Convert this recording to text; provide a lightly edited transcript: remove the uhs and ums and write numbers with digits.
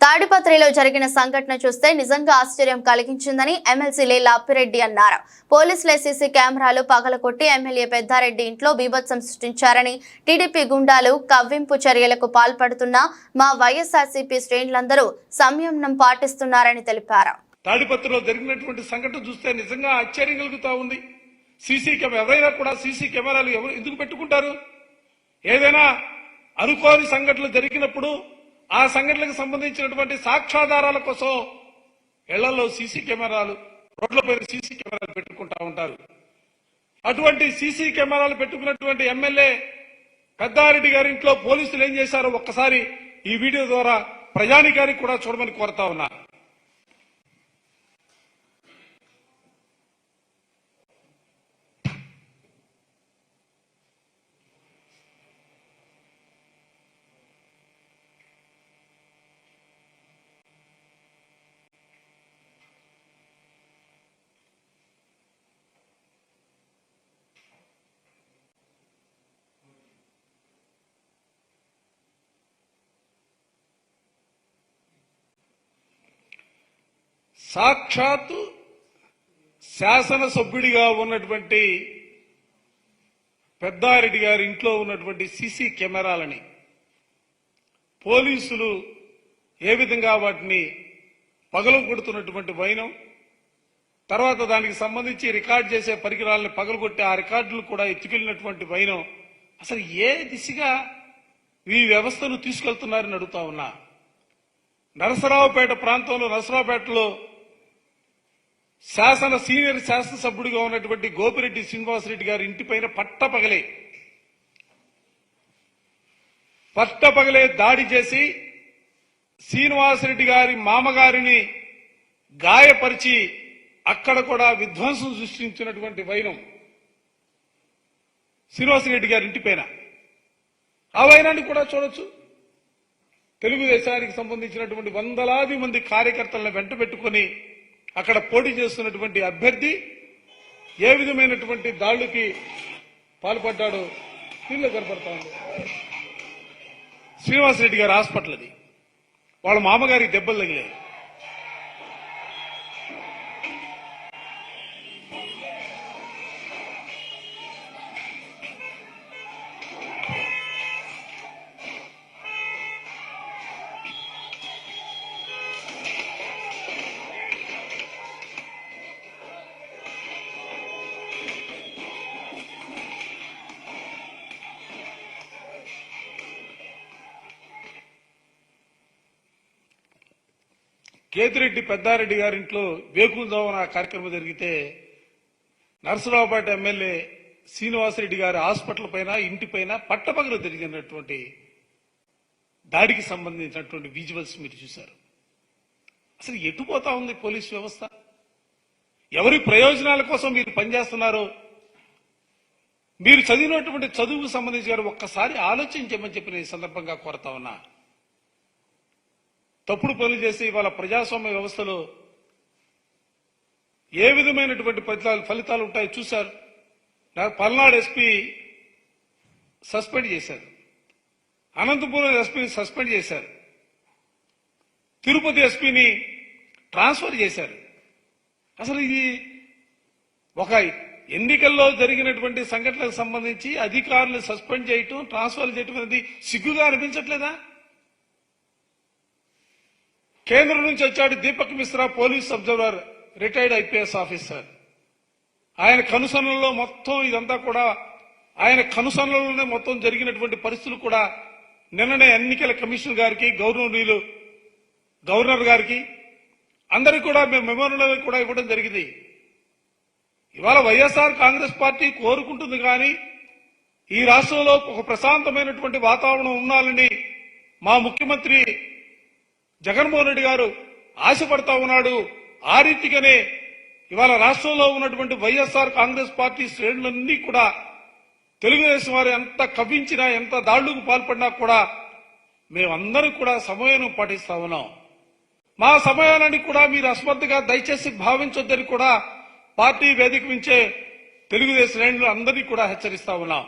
తాడిపత్రిలో జరిగిన సంఘటన చూస్తే నిజంగా ఆశ్చర్యం కలిగించిందని ఎమ్మెల్సీ లేలా అప్పిరెడ్డి అన్నారు. పోలీసులే సీసీ కెమెరాలు పగలగొట్టి ఎమ్మెల్యే పెద్దారెడ్డి ఇంట్లో బీభత్సం సృష్టించారని, టీడీపీ గుండాలు కవ్వింపు చర్యలకు పాల్పడుతున్నా మా వైఎస్ఆర్సీపీ శ్రేణులందరూ సంయమనం పాటిస్తున్నారని తెలిపారు. తాడిపత్రిలో జరిగినటువంటి సంఘటన చూస్తే నిజంగా ఆశ్చర్యం కలుగుతా ఉంది. ఎవరైనా కూడా సీసీ కెమెరాలు ఎందుకు పెట్టుకుంటారు? ఏదైనా అనుకోని సంఘటనలు జరిగినప్పుడు ఆ సంఘటనలకు సంబంధించినటువంటి సాక్ష్యాధారాల కోసం ఇళ్లలో సీసీ కెమెరాలు, రోడ్లపై సీసీ కెమెరాలు పెట్టుకుంటా ఉంటారు. అటువంటి సీసీ కెమెరాలు పెట్టుకున్నటువంటి ఎమ్మెల్యే పెద్దారెడ్డి గారి ఇంట్లో పోలీసులు ఏం చేశారో ఒక్కసారి ఈ వీడియో ద్వారా ప్రజానికానికి కూడా చూడమని కోరుతా ఉన్నా. సాక్షాత్తు శాసనసభ్యుడిగా ఉన్నటువంటి పెద్దారెడ్డి గారి ఇంట్లో ఉన్నటువంటి సీసీ కెమెరాలని పోలీసులు ఏ విధంగా వాటిని పగలగొడుతున్నటువంటి వైనం, తర్వాత దానికి సంబంధించి రికార్డ్ చేసే పరికరాలను పగలగొట్టి ఆ రికార్డులు కూడా ఎత్తుకెళ్లినటువంటి వైనం, అసలు ఏ దిశగా ఈ వ్యవస్థను తీసుకెళ్తున్నారని అడుగుతా ఉన్నా. నరసరావుపేట ప్రాంతంలో, నరసరావుపేటలో సీనియర్ శాసనసభ్యుడిగా ఉన్నటువంటి గోపిరెడ్డి శ్రీనివాసరెడ్డి గారి ఇంటిపైన పట్టపగలే దాడి చేసి శ్రీనివాసరెడ్డి గారి మామగారిని గాయపరిచి అక్కడ కూడా విధ్వంసం సృష్టించినటువంటి వైనం శ్రీనివాసరెడ్డి గారి ఇంటిపైన. ఆ వైనాన్ని కూడా చూడొచ్చు. తెలుగుదేశానికి సంబంధించినటువంటి వందలాది మంది కార్యకర్తలను వెంట పెట్టుకుని అక్కడ పోటీ చేస్తున్నటువంటి అభ్యర్థి ఏ విధమైనటువంటి దాడులకి పాల్పడ్డాడో దీనిలో కనపడతా ఉంది. శ్రీనివాసరెడ్డి గారి హాస్పిటల్ అది, వాళ్ళ మామగారికి దెబ్బలు తగిలాయి. కేతిరెడ్డి పెద్దారెడ్డి గారింట్లో వేకువజామున కార్యక్రమం జరిగితే నరసరావుపేట ఎమ్మెల్యే శ్రీనివాసరెడ్డి గారి హాస్పిటల్ పైన, ఇంటిపైన పట్టపగలు జరిగినటువంటి దాడికి సంబంధించినటువంటి విజువల్స్ మీరు చూశారు. అసలు ఎటుపోతా ఉంది పోలీస్ వ్యవస్థ? ఎవరి ప్రయోజనాల కోసం మీరు పనిచేస్తున్నారో మీరు చదివినటువంటి చదువుకు సంబంధించి ఒక్కసారి ఆలోచించమని చెప్పిన ఈ సందర్భంగా కోరుతా ఉన్నా. తప్పుడు పనులు చేసి ఇవాళ ప్రజాస్వామ్య వ్యవస్థలో ఏ విధమైనటువంటి ఫలితాలు ఉంటాయో చూశారు. పల్నాడు ఎస్పీ సస్పెండ్ చేశారు, అనంతపురం ఎస్పీని సస్పెండ్ చేశారు, తిరుపతి ఎస్పీని ట్రాన్స్ఫర్ చేశారు. అసలు ఇది ఒక ఎన్నికల్లో జరిగినటువంటి సంఘటనలకు సంబంధించి అధికారులు సస్పెండ్ చేయటం, ట్రాన్స్ఫర్ చేయటం అనేది సిగ్గుగా అనిపించట్లేదా? కేంద్రం నుంచి వచ్చాడు Deepak Mishra, police observer, retired IPS officer. ఆయన కనుసన్నల్లో మొత్తం ఇదంతా కూడా ఆయన కనుసన్నల్లోనే మొత్తం జరిగినటువంటి పరిస్థితులు కూడా నిన్ననే ఎన్నికల కమిషన్ గారికి, గవర్నర్ గారికి అందరికీ కూడా మెమోరియల్ కూడా ఇవ్వడం జరిగింది. ఇవాళ వైఎస్ఆర్ కాంగ్రెస్ పార్టీ కోరుకుంటుంది కానీ ఈ రాష్ట్రంలో ఒక ప్రశాంతమైనటువంటి వాతావరణం ఉండాలని మా ముఖ్యమంత్రి జగన్మోహన్ రెడ్డి గారు ఆశపడతా ఉన్నాడు. ఆ రీతిగానే ఇవాళ రాష్ట్రంలో ఉన్నటువంటి వైఎస్ఆర్ కాంగ్రెస్ పార్టీ శ్రేణులన్నీ కూడా తెలుగుదేశం వారు ఎంత కవ్వించినా, ఎంత దాడులకు పాల్పడినా కూడా మేమందరం కూడా సమయం పాటిస్తా ఉన్నాం. మా సమయాన్ని కూడా మీరు అస్మత్తుగా దయచేసి భావించొద్దని కూడా పార్టీ వేదిక నుంచే తెలుగుదేశం శ్రేణులు అందరినీ కూడా హెచ్చరిస్తా ఉన్నాం.